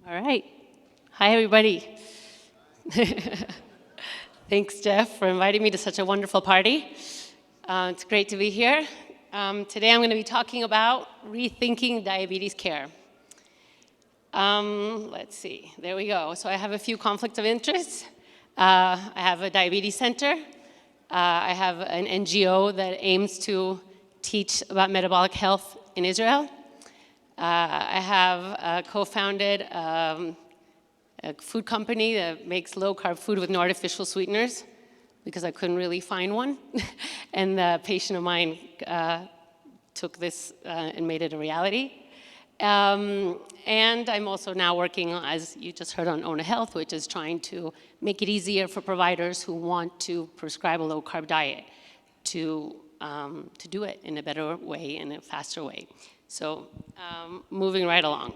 All right. Hi, everybody. Thanks, Jeff, for inviting me to such a wonderful party. It's great to be here. Today I'm going to be talking about rethinking diabetes care. Let's see. There we go. So I have a few conflicts of interest. I have a diabetes center. I have an NGO that aims to teach about metabolic health in Israel. I have co-founded a food company that makes low-carb food with no artificial sweeteners because I couldn't really find one. And a patient of mine took this and made it a reality. And I'm also now working, as you just heard, on Own Health, which is trying to make it easier for providers who want to prescribe a low-carb diet to do it in a better way, in a faster way. So moving right along.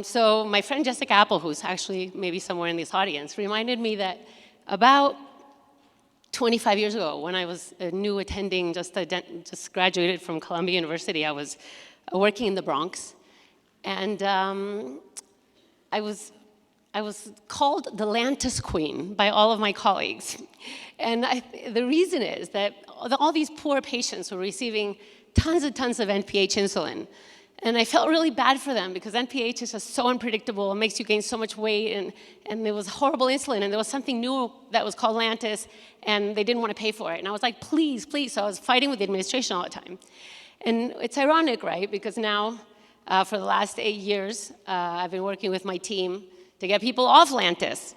So my friend Jessica Apple, who's actually maybe somewhere in this audience, reminded me that about 25 years ago, when I was a new attending, just graduated from Columbia University, I was working in the Bronx, and I was called the Lantus Queen by all of my colleagues. And the reason is that all these poor patients were receiving tons and tons of NPH insulin. And I felt really bad for them because NPH is just so unpredictable. It makes you gain so much weight, and there was horrible insulin, and there was something new that was called Lantus, and they didn't want to pay for it. And I was like, please, please. So I was fighting with the administration all the time. And it's ironic, right? Because now, for the last 8 years, I've been working with my team to get people off Lantus.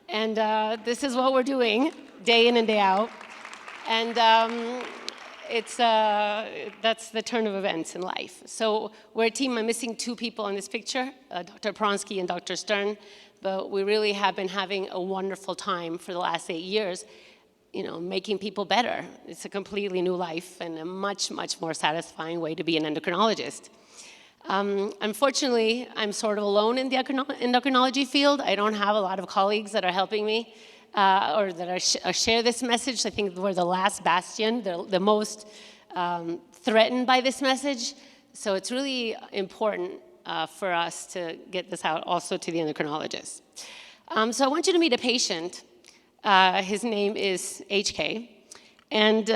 And this is what we're doing day in and day out. And that's the turn of events in life. So we're a team. I'm missing 2 people in this picture, Dr. Pronsky and Dr. Stern, but we really have been having a wonderful time for the last 8 years, making people better. It's a completely new life and a much, much more satisfying way to be an endocrinologist. Unfortunately, I'm sort of alone in the endocrinology field. I don't have a lot of colleagues that are helping me or that share this message. I think we're the last bastion, the most threatened by this message. So it's really important for us to get this out also to the endocrinologists. So I want you to meet a patient. His name is HK, and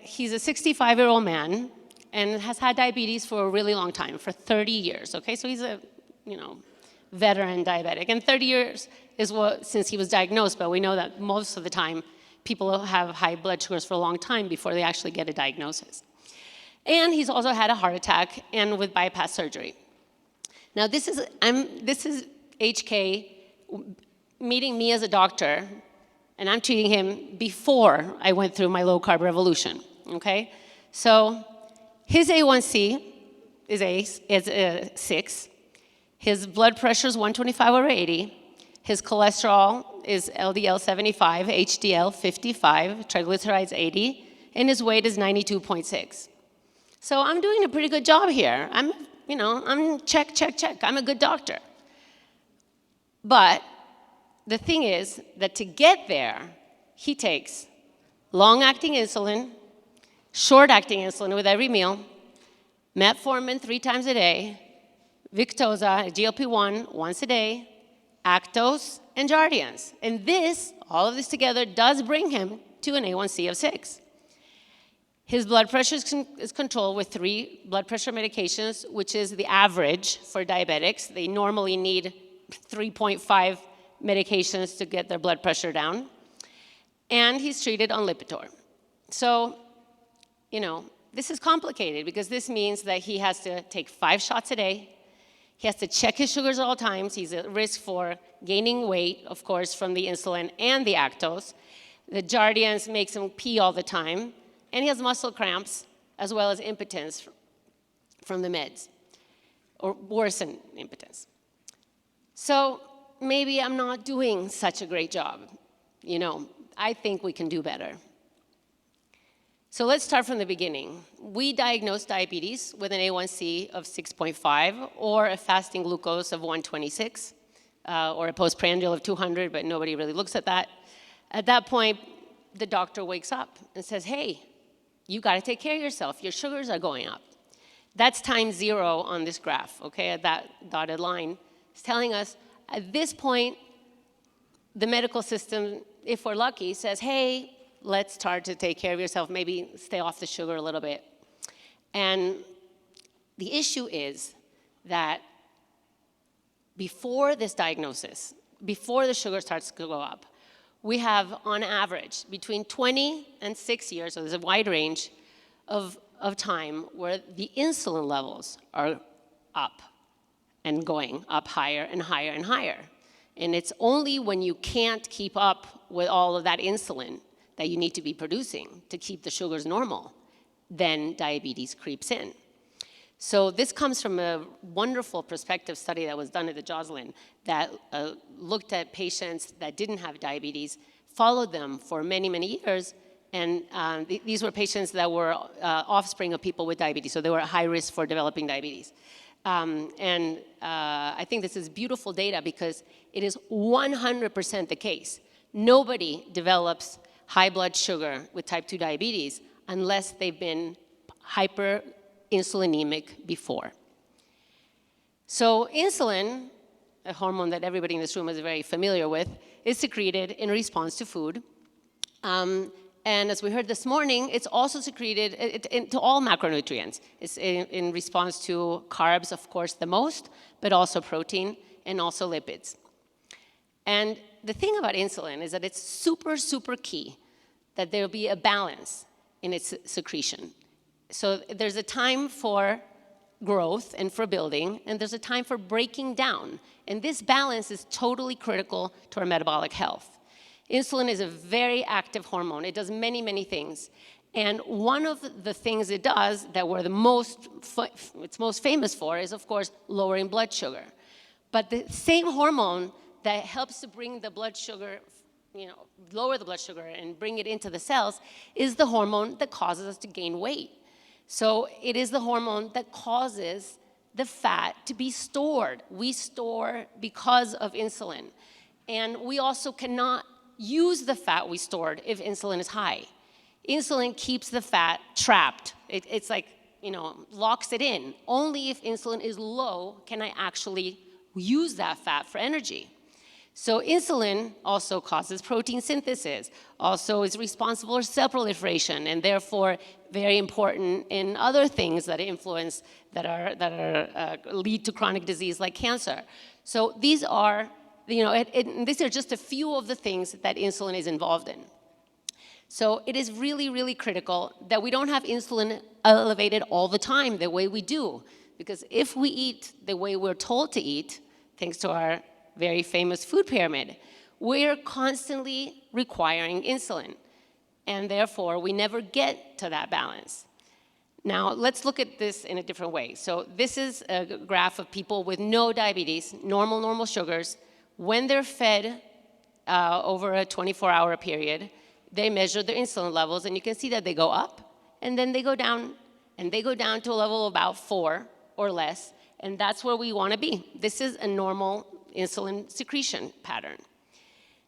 he's a 65-year-old man and has had diabetes for a really long time, for 30 years, okay? So he's a, veteran diabetic, and 30 years is since he was diagnosed, but we know that most of the time people have high blood sugars for a long time before they actually get a diagnosis. And he's also had a heart attack and with bypass surgery. Now this is HK meeting me as a doctor, and I'm treating him before I went through my low-carb revolution, okay? So his A1C is 6. His blood pressure is 125/80. His cholesterol is LDL 75, HDL 55, triglycerides 80, and his weight is 92.6. So I'm doing a pretty good job here. I'm check, check, check. I'm a good doctor. But the thing is that to get there, he takes long-acting insulin, short-acting insulin with every meal, metformin 3 times a day, Victoza, GLP-1 once a day, Actos, and Jardiance. And all of this together does bring him to an A1C of 6. His blood pressure is controlled with 3 blood pressure medications, which is the average for diabetics. They normally need 3.5 medications to get their blood pressure down. And he's treated on Lipitor. So, this is complicated because this means that he has to take 5 shots a day. He has to check his sugars at all times. He's at risk for gaining weight, of course, from the insulin and the Actos. The Jardiance makes him pee all the time. And he has muscle cramps as well as impotence from the meds, or worsen impotence. So maybe I'm not doing such a great job. I think we can do better. So let's start from the beginning. We diagnosed diabetes with an A1C of 6.5 or a fasting glucose of 126 or a postprandial of 200, but nobody really looks at that. At that point, the doctor wakes up and says, hey, you got to take care of yourself. Your sugars are going up. That's time 0 on this graph, okay, at that dotted line. It's telling us at this point, the medical system, if we're lucky, says, hey, let's start to take care of yourself, maybe stay off the sugar a little bit. And the issue is that before this diagnosis, before the sugar starts to go up, we have, on average, between 20 and 6 years, so there's a wide range of time where the insulin levels are up and going up higher and higher and higher. And it's only when you can't keep up with all of that insulin that you need to be producing to keep the sugars normal, then diabetes creeps in. So this comes from a wonderful prospective study that was done at the Joslin that looked at patients that didn't have diabetes, followed them for many, many years, and these were patients that were offspring of people with diabetes, so they were at high risk for developing diabetes. I think this is beautiful data because it is 100% the case. Nobody develops high blood sugar with type 2 diabetes unless they've been hyperinsulinemic before. So insulin, a hormone that everybody in this room is very familiar with, is secreted in response to food. And as we heard this morning, it's also secreted into all macronutrients. It's in response to carbs, of course, the most, but also protein and also lipids. And the thing about insulin is that it's super, super key that there be a balance in its secretion. So there's a time for growth and for building, and there's a time for breaking down. And this balance is totally critical to our metabolic health. Insulin is a very active hormone. It does many, many things. And one of the things it does that we're it's most famous for is, of course, lowering blood sugar. But the same hormone that helps to bring the blood sugar, lower the blood sugar and bring it into the cells is the hormone that causes us to gain weight. So it is the hormone that causes the fat to be stored. We store because of insulin. And we also cannot use the fat we stored if insulin is high. Insulin keeps the fat trapped. It's like, locks it in. Only if insulin is low can I actually use that fat for energy. So insulin also causes protein synthesis, also is responsible for cell proliferation, and therefore very important in other things that influence, lead to chronic disease like cancer. So these are, these are just a few of the things that insulin is involved in. So it is really, really critical that we don't have insulin elevated all the time the way we do, because if we eat the way we're told to eat, thanks to our very famous food pyramid, we're constantly requiring insulin, and therefore we never get to that balance. Now, let's look at this in a different way. So this is a graph of people with no diabetes, normal sugars. When they're fed over a 24-hour period, they measure their insulin levels, and you can see that they go up, and then they go down, and they go down to a level of about 4 or less, and that's where we want to be. This is a normal insulin secretion pattern.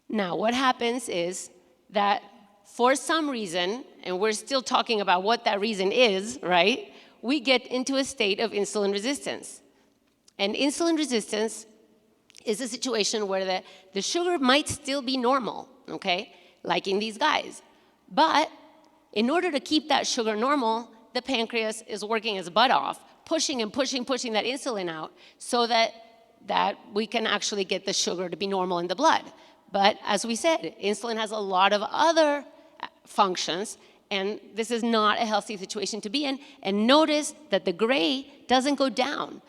Now, what happens is that for some reason, and we're still talking about what that reason is, right? We get into a state of insulin resistance. And insulin resistance is a situation where the sugar might still be normal, okay? Like in these guys. But in order to keep that sugar normal, the pancreas is working its butt off, pushing and pushing that insulin out so that we can actually get the sugar to be normal in the blood. But as we said, insulin has a lot of other functions, and this is not a healthy situation to be in. And notice that the gray doesn't go down.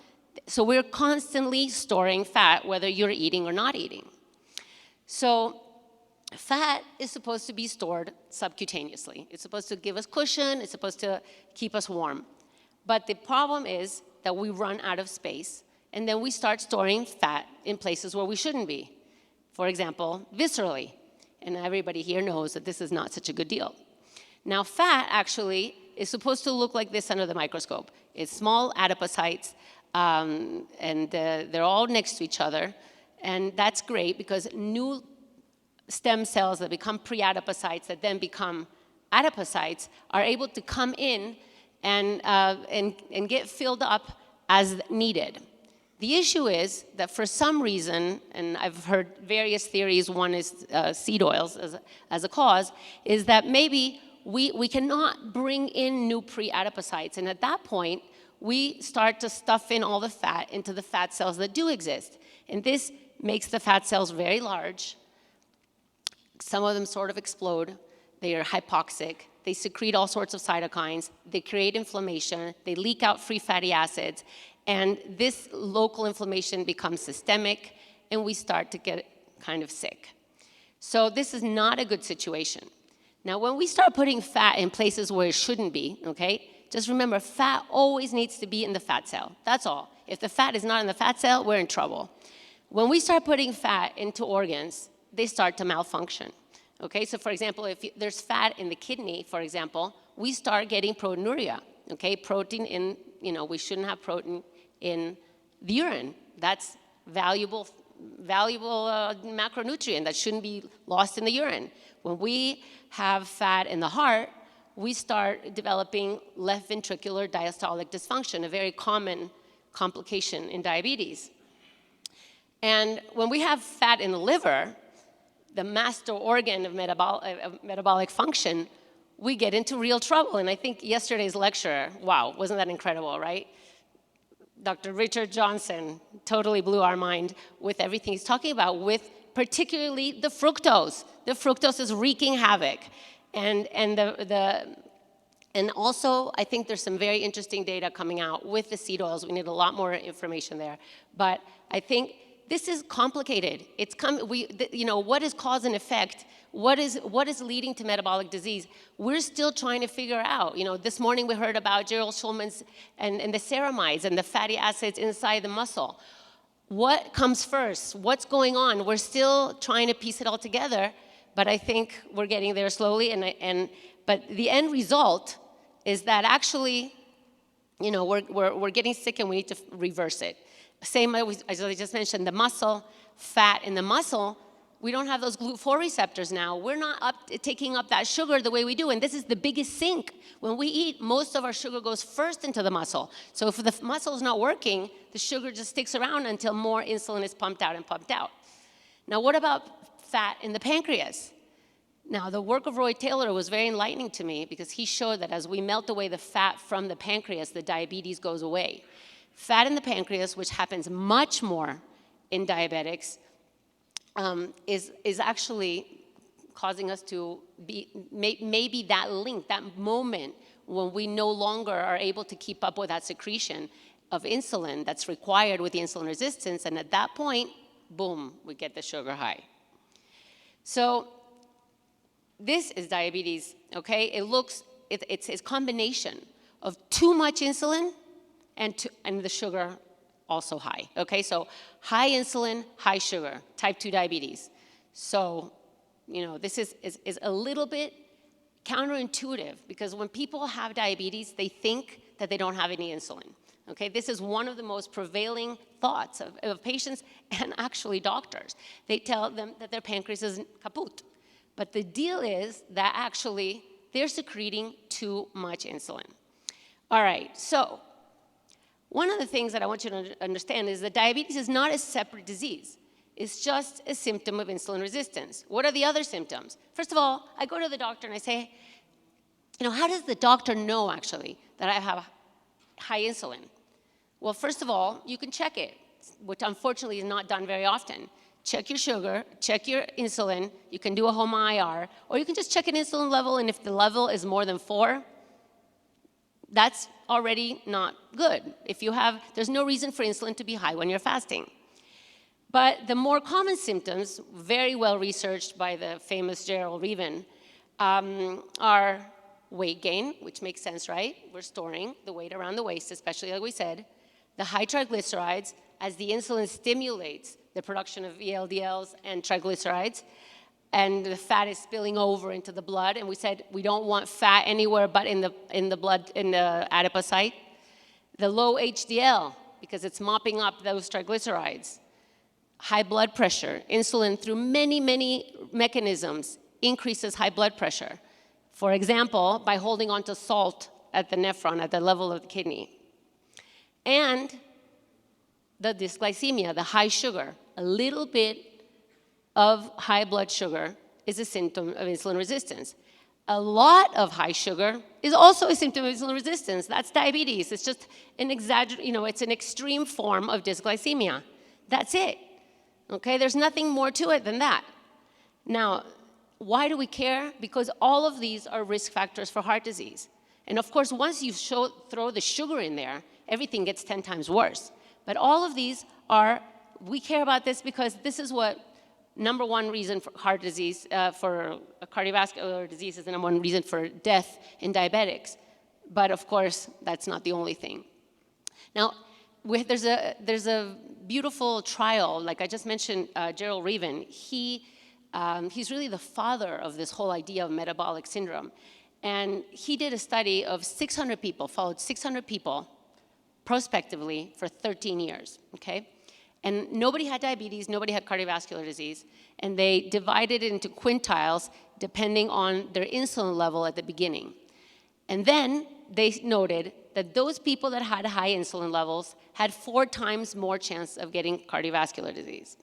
So we're constantly storing fat, whether you're eating or not eating. So fat is supposed to be stored subcutaneously. It's supposed to give us cushion. It's supposed to keep us warm. But the problem is that we run out of space, and then we start storing fat in places where we shouldn't be. For example, viscerally. And everybody here knows that this is not such a good deal. Now, fat actually is supposed to look like this under the microscope. It's small adipocytes, and they're all next to each other. And that's great because new stem cells that become pre-adipocytes that then become adipocytes are able to come in and get filled up as needed. The issue is that for some reason, and I've heard various theories, one is seed oils as a cause, is that maybe we cannot bring in new pre-adipocytes. And at that point, we start to stuff in all the fat into the fat cells that do exist. And this makes the fat cells very large. Some of them sort of explode. They are hypoxic. They secrete all sorts of cytokines. They create inflammation. They leak out free fatty acids. And this local inflammation becomes systemic, and we start to get kind of sick. So this is not a good situation. Now, when we start putting fat in places where it shouldn't be, okay, just remember, fat always needs to be in the fat cell. That's all. If the fat is not in the fat cell, we're in trouble. When we start putting fat into organs, they start to malfunction. Okay, so for example, if there's fat in the kidney, for example, we start getting proteinuria. Okay, protein in, we shouldn't have protein in the urine. That's valuable macronutrient that shouldn't be lost in the urine. When we have fat in the heart, we start developing left ventricular diastolic dysfunction, a very common complication in diabetes. And when we have fat in the liver, the master organ of metabolic function, we get into real trouble. And I think yesterday's lecture, wow, wasn't that incredible, right? Dr. Richard Johnson totally blew our mind with everything he's talking about, with particularly the fructose. The fructose is wreaking havoc. And also, I think there's some very interesting data coming out with the seed oils. We need a lot more information there. But I think this is complicated. What is cause and effect? What is leading to metabolic disease? We're still trying to figure out. This morning we heard about Gerald Schulman's and the ceramides and the fatty acids inside the muscle. What comes first? What's going on? We're still trying to piece it all together, but I think we're getting there slowly. But the end result is that actually, we're getting sick and we need to reverse it. Same as I just mentioned, the muscle, fat in the muscle, we don't have those GLUT4 receptors now. We're not taking up that sugar the way we do, and this is the biggest sink. When we eat, most of our sugar goes first into the muscle. So if the muscle is not working, the sugar just sticks around until more insulin is pumped out and pumped out. Now, what about fat in the pancreas? Now, the work of Roy Taylor was very enlightening to me because he showed that as we melt away the fat from the pancreas, the diabetes goes away. Fat in the pancreas, which happens much more in diabetics, is actually causing us to be, maybe that link, that moment when we no longer are able to keep up with that secretion of insulin that's required with the insulin resistance, and at that point, boom, we get the sugar high. So this is diabetes, okay? It's a combination of too much insulin and the sugar also high, okay? So high insulin, high sugar, type 2 diabetes. So, this is a little bit counterintuitive because when people have diabetes, they think that they don't have any insulin, okay? This is one of the most prevailing thoughts of patients and actually doctors. They tell them that their pancreas is kaput. But the deal is that actually they're secreting too much insulin. All right, so one of the things that I want you to understand is that diabetes is not a separate disease. It's just a symptom of insulin resistance. What are the other symptoms? First of all, I go to the doctor and I say, how does the doctor know actually that I have high insulin? Well, first of all, you can check it, which unfortunately is not done very often. Check your sugar, check your insulin. You can do a home IR, or you can just check an insulin level, and if the level is more than 4, that's already not good. There's no reason for insulin to be high when you're fasting. But the more common symptoms, very well researched by the famous Gerald Reven, are weight gain, which makes sense, right? We're storing the weight around the waist, especially like we said. The high triglycerides, as the insulin stimulates the production of VLDLs and triglycerides, and the fat is spilling over into the blood, and we said we don't want fat anywhere but in the blood, in the adipocyte. The low HDL, because it's mopping up those triglycerides. High blood pressure. Insulin, through many, many mechanisms, increases high blood pressure. For example, by holding on to salt at the nephron, at the level of the kidney. And the dysglycemia, the high sugar. A little bit of high blood sugar is a symptom of insulin resistance. A lot of high sugar is also a symptom of insulin resistance. That's diabetes. It's just an it's an extreme form of dysglycemia. That's it. Okay, there's nothing more to it than that. Now, why do we care? Because all of these are risk factors for heart disease. And of course, once you throw the sugar in there, everything gets 10 times worse. But all of these we care about this because this is what number one reason for heart disease, for cardiovascular disease is the number one reason for death in diabetics. But of course, that's not the only thing. Now, there's a beautiful trial, like I just mentioned, Gerald Reaven. He's really the father of this whole idea of metabolic syndrome. And he did a study of 600 people, followed 600 people prospectively for 13 years, okay? And nobody had diabetes, nobody had cardiovascular disease, and they divided it into quintiles depending on their insulin level at the beginning. And then they noted that those people that had high insulin levels had 4 times more chance of getting cardiovascular disease.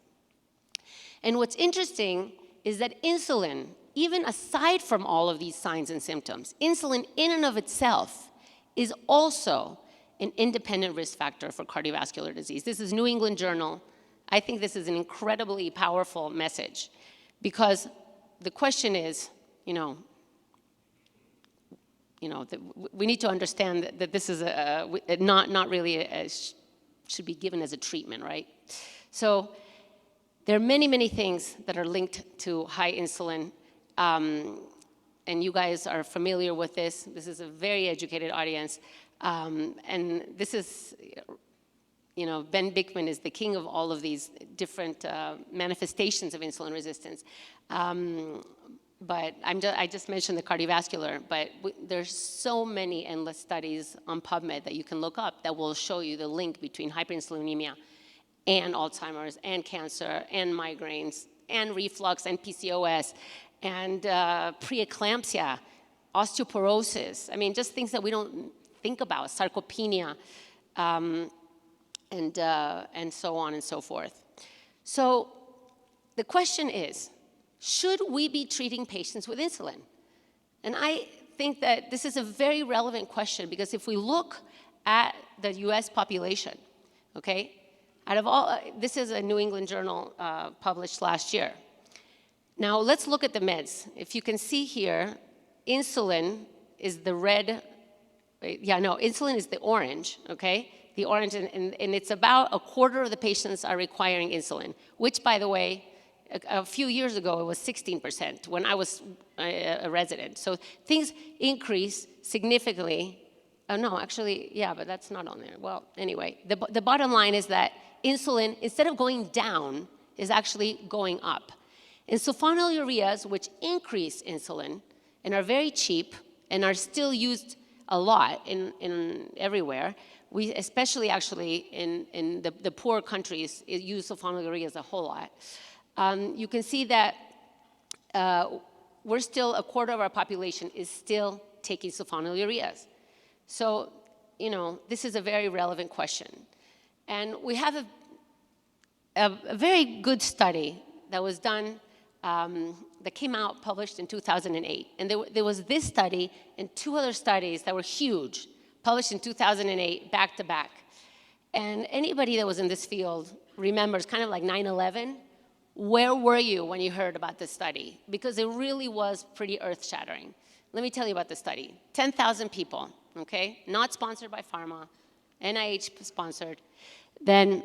And what's interesting is that insulin, even aside from all of these signs and symptoms, insulin in and of itself is also an independent risk factor for cardiovascular disease. This is New England Journal. I think this is an incredibly powerful message because the question is, we need to understand that this is not really should be given as a treatment, right? So there are many, many things that are linked to high insulin, and you guys are familiar with this. This is a very educated audience. And this is, Ben Bikman is the king of all of these different manifestations of insulin resistance. But I just mentioned the cardiovascular, but there's so many endless studies on PubMed that you can look up that will show you the link between hyperinsulinemia and Alzheimer's and cancer and migraines and reflux and PCOS and preeclampsia, osteoporosis. I mean, just things that we don't think about, sarcopenia, and so on and so forth. So the question is, should we be treating patients with insulin? And I think that this is a very relevant question because if we look at the US population, okay, out of all, this is a New England Journal published last year. Now let's look at the meds. If you can see here, insulin is the red. Insulin is the orange, okay? The orange, and it's about a quarter of the patients are requiring insulin, which, by the way, a few years ago, it was 16% when I was a resident. So things increase significantly. But that's not on there. Well, anyway, the bottom line is that insulin, instead of going down, is actually going up. And sulfonylureas, which increase insulin and are very cheap and are still used a lot in everywhere. We especially actually in the poor countries use sulfonylureas a whole lot. You can see that we're still, a quarter of our population is still taking sulfonylureas. So, this is a very relevant question. And we have a very good study that was done that came out, published in 2008. And there was this study and 2 other studies that were huge, published in 2008, back to back. And anybody that was in this field remembers, kind of like 9/11, where were you when you heard about this study? Because it really was pretty earth-shattering. Let me tell you about the study. 10,000 people, okay? Not sponsored by pharma, NIH sponsored. Then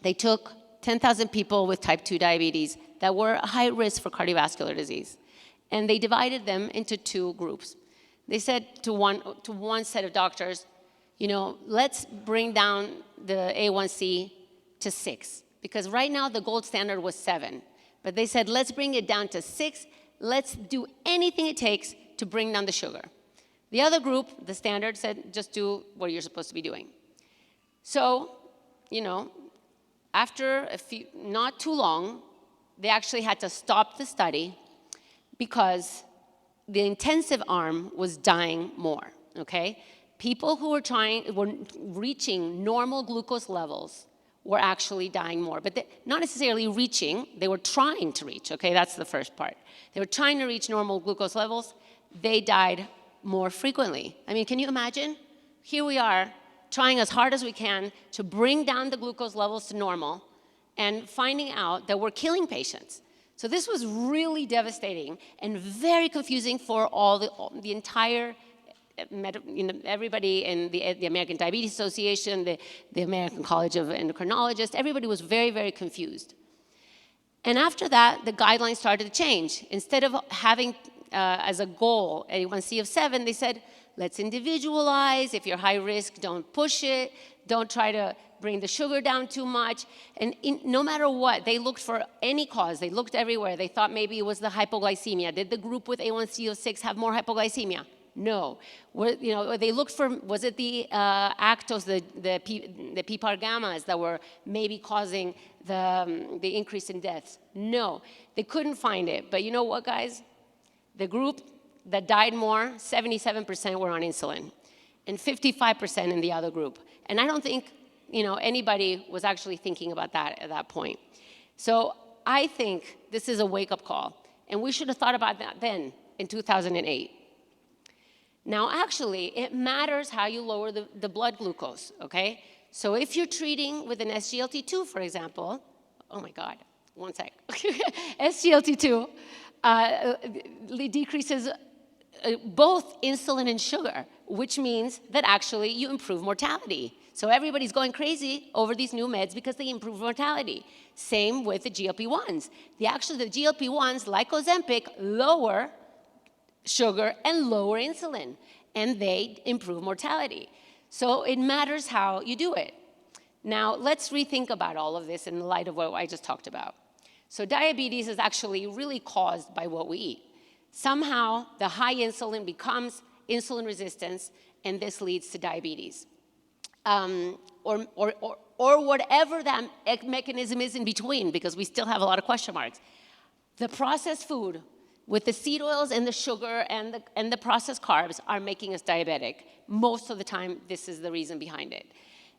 they took 10,000 people with type 2 diabetes that were high risk for cardiovascular disease. And they divided them into 2 groups. They said to one set of doctors, let's bring down the A1C to 6. Because right now the gold standard was 7. But they said, let's bring it down to 6. Let's do anything it takes to bring down the sugar. The other group, the standard, said, just do what you're supposed to be doing. So, after not too long, they actually had to stop the study because the intensive arm was dying more, okay? People who were reaching normal glucose levels were actually dying more. But not necessarily reaching, they were trying to reach, okay? That's the first part. They were trying to reach normal glucose levels. They died more frequently. I mean, can you imagine? Here we are, trying as hard as we can to bring down the glucose levels to normal and finding out that we're killing patients. So this was really devastating and very confusing for all the entire, everybody in the American Diabetes Association, the American College of Endocrinologists, everybody was very, very confused. And after that, the guidelines started to change. Instead of having as a goal A1C of 7, they said, let's individualize. If you're high risk, don't push it. Don't try to bring the sugar down too much. And no matter what, they looked for any cause. They looked everywhere. They thought maybe it was the hypoglycemia. Did the group with A1C of 6 have more hypoglycemia? No. They looked for, was it the actos, the PPAR gammas that were maybe causing the increase in deaths? No. They couldn't find it. But you know what, guys? The group that died more, 77% were on insulin, and 55% in the other group. And I don't think anybody was actually thinking about that at that point. So I think this is a wake-up call, and we should have thought about that then in 2008. Now, actually, it matters how you lower the blood glucose, okay? So if you're treating with an SGLT2, for example, oh my God, one sec. SGLT2 decreases both insulin and sugar, which means that actually you improve mortality. So everybody's going crazy over these new meds because they improve mortality. Same with the GLP-1s. The GLP-1s, like Ozempic, lower sugar and lower insulin, and they improve mortality. So it matters how you do it. Now, let's rethink about all of this in the light of what I just talked about. So diabetes is actually really caused by what we eat. Somehow, the high insulin becomes insulin resistance, and this leads to diabetes. Or whatever that mechanism is in between, because we still have a lot of question marks. The processed food with the seed oils and the sugar and the processed carbs are making us diabetic. Most of the time, this is the reason behind it.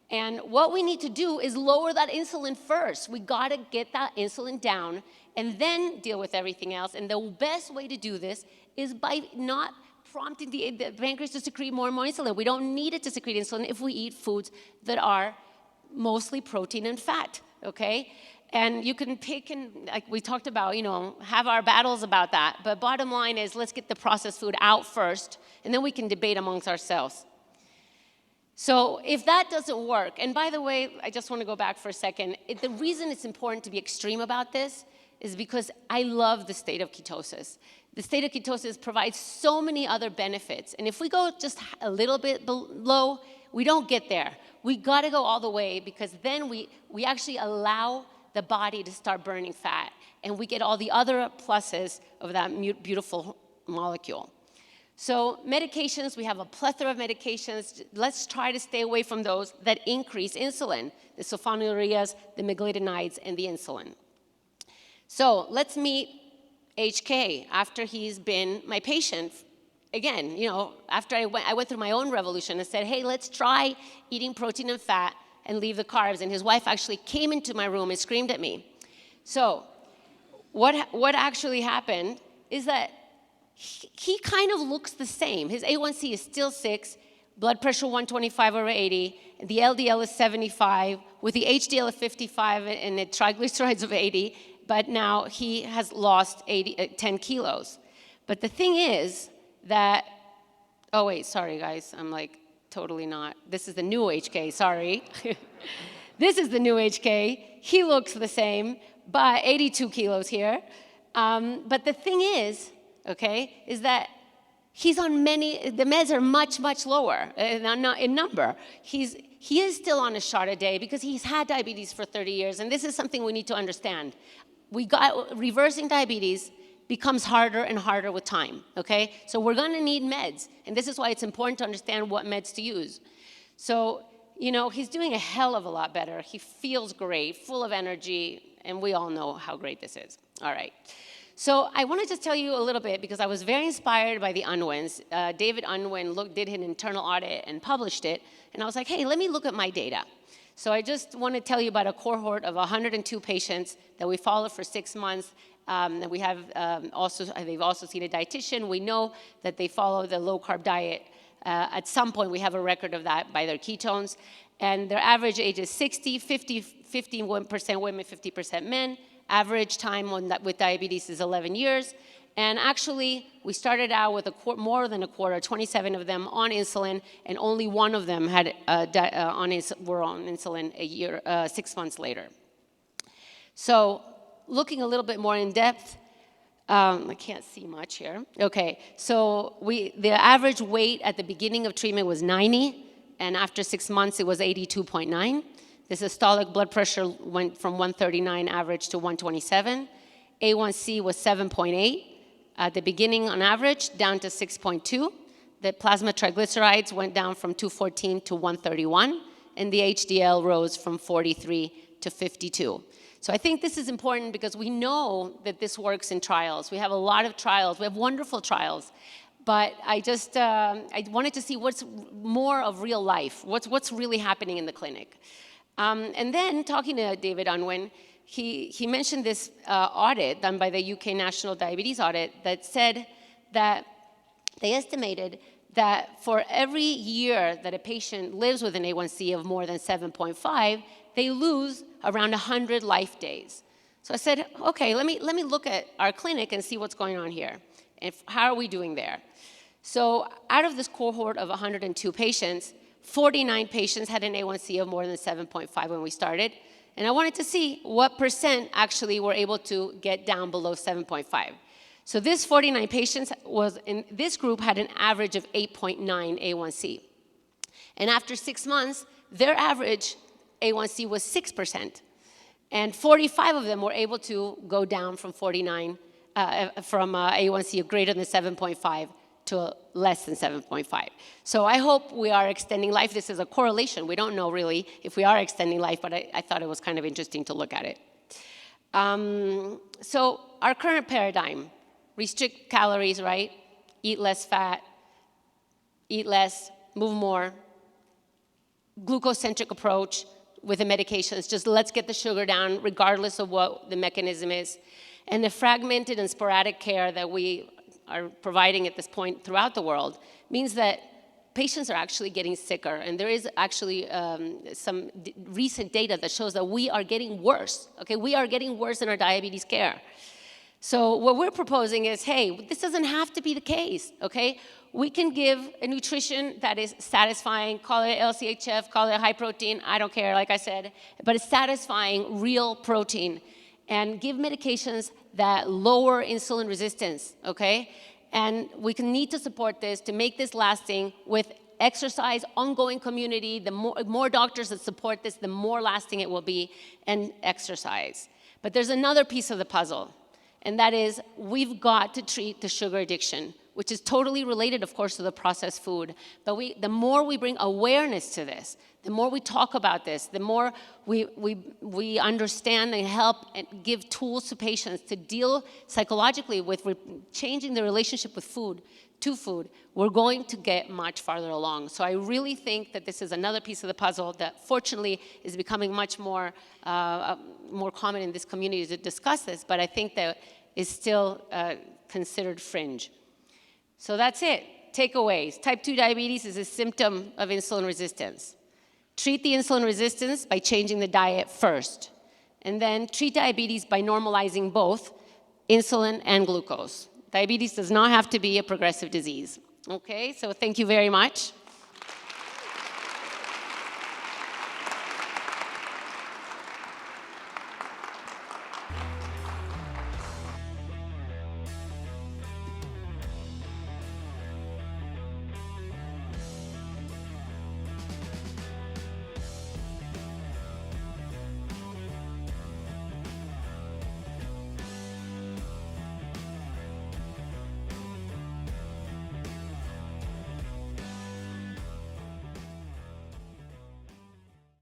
And what we need to do is lower that insulin first. We gotta get that insulin down and then deal with everything else. And the best way to do this is by not prompting the pancreas to secrete more and more insulin. We don't need it to secrete insulin if we eat foods that are mostly protein and fat, okay? And you can pick and, like we talked about, have our battles about that. But bottom line is, let's get the processed food out first, and then we can debate amongst ourselves. So if that doesn't work, and by the way, I just want to go back for a second. The reason it's important to be extreme about this is because I love the state of ketosis. The state of ketosis provides so many other benefits. And if we go just a little bit below, we don't get there. We got to go all the way, because then we actually allow the body to start burning fat, and we get all the other pluses of that beautiful molecule. So medications, we have a plethora of medications. Let's try to stay away from those that increase insulin, the sulfonylureas, the meglitinides, and the insulin. So let's meet HK after he's been my patient. Again, after I went through my own revolution and said, hey, let's try eating protein and fat and leave the carbs. And his wife actually came into my room and screamed at me. So what actually happened is that he kind of looks the same. His A1C is still 6, blood pressure 125 over 80, and the LDL is 75, with the HDL of 55 and the triglycerides of 80, but now he has lost 10 kilos. But the thing is that, oh wait, sorry guys, I'm like totally not. This is the new HK, sorry. This is the new HK. He looks the same, but 82 kilos here. But the thing is, okay, is that he's on the meds are much, much lower in number. He is still on a shot a day because he's had diabetes for 30 years, and this is something we need to understand. Reversing diabetes becomes harder and harder with time, okay? So we're gonna need meds, and this is why it's important to understand what meds to use. So, he's doing a hell of a lot better. He feels great, full of energy, and we all know how great this is. All right. So I want to just tell you a little bit, because I was very inspired by the Unwins. David Unwin did an internal audit and published it, and I was like, hey, let me look at my data. So I just want to tell you about a cohort of 102 patients that we followed for 6 months. And we have they've also seen a dietitian. We know that they follow the low-carb diet. At some point, we have a record of that by their ketones. And their average age is 60, 50% women, 50% men. Average time with diabetes is 11 years. And actually, we started out with more than a quarter, 27 of them on insulin, and only one of them were on insulin 6 months later. So looking a little bit more in depth, I can't see much here. Okay, so the average weight at the beginning of treatment was 90, and after 6 months, it was 82.9. The systolic blood pressure went from 139 average to 127. A1C was 7.8 at the beginning on average, down to 6.2. The plasma triglycerides went down from 214 to 131, and the HDL rose from 43 to 52. So I think this is important because we know that this works in trials. We have a lot of trials. We have wonderful trials. But I wanted to see what's more of real life, what's really happening in the clinic. And then talking to David Unwin, he mentioned this audit done by the UK National Diabetes Audit that said that they estimated that for every year that a patient lives with an A1C of more than 7.5, they lose around 100 life days. So I said, okay, let me look at our clinic and see what's going on here. And how are we doing there? So out of this cohort of 102 patients, 49 patients had an A1C of more than 7.5 when we started. And I wanted to see what percent actually were able to get down below 7.5. So this 49 patients in this group had an average of 8.9 A1C. And after 6 months, their average A1C was 6%. And 45 of them were able to go down from A1C of greater than 7.5 to less than 7.5. So I hope we are extending life. This is a correlation. We don't know really if we are extending life, but I thought it was kind of interesting to look at it. So our current paradigm, restrict calories, right? Eat less fat, eat less, move more. Glucose-centric approach with the medications, just let's get the sugar down regardless of what the mechanism is. And the fragmented and sporadic care that we are providing at this point throughout the world means that patients are actually getting sicker. And there is actually some recent data that shows that we are getting worse, okay? We are getting worse in our diabetes care. So what we're proposing is, hey, this doesn't have to be the case, okay? We can give a nutrition that is satisfying, call it LCHF, call it high protein, I don't care, like I said, but it's satisfying real protein. And give medications that lower insulin resistance, okay? And we need to support this to make this lasting with exercise, ongoing community. The more doctors that support this, the more lasting it will be, and exercise. But there's another piece of the puzzle, and that is we've got to treat the sugar addiction, which is totally related, of course, to the processed food. But the more we bring awareness to this, the more we talk about this, the more we understand and help and give tools to patients to deal psychologically with changing the relationship with food, we're going to get much farther along. So I really think that this is another piece of the puzzle that fortunately is becoming much more common in this community to discuss this, but I think that is still considered fringe. So that's it. Takeaways. Type 2 diabetes is a symptom of insulin resistance. Treat the insulin resistance by changing the diet first. And then treat diabetes by normalizing both insulin and glucose. Diabetes does not have to be a progressive disease. Okay, so thank you very much.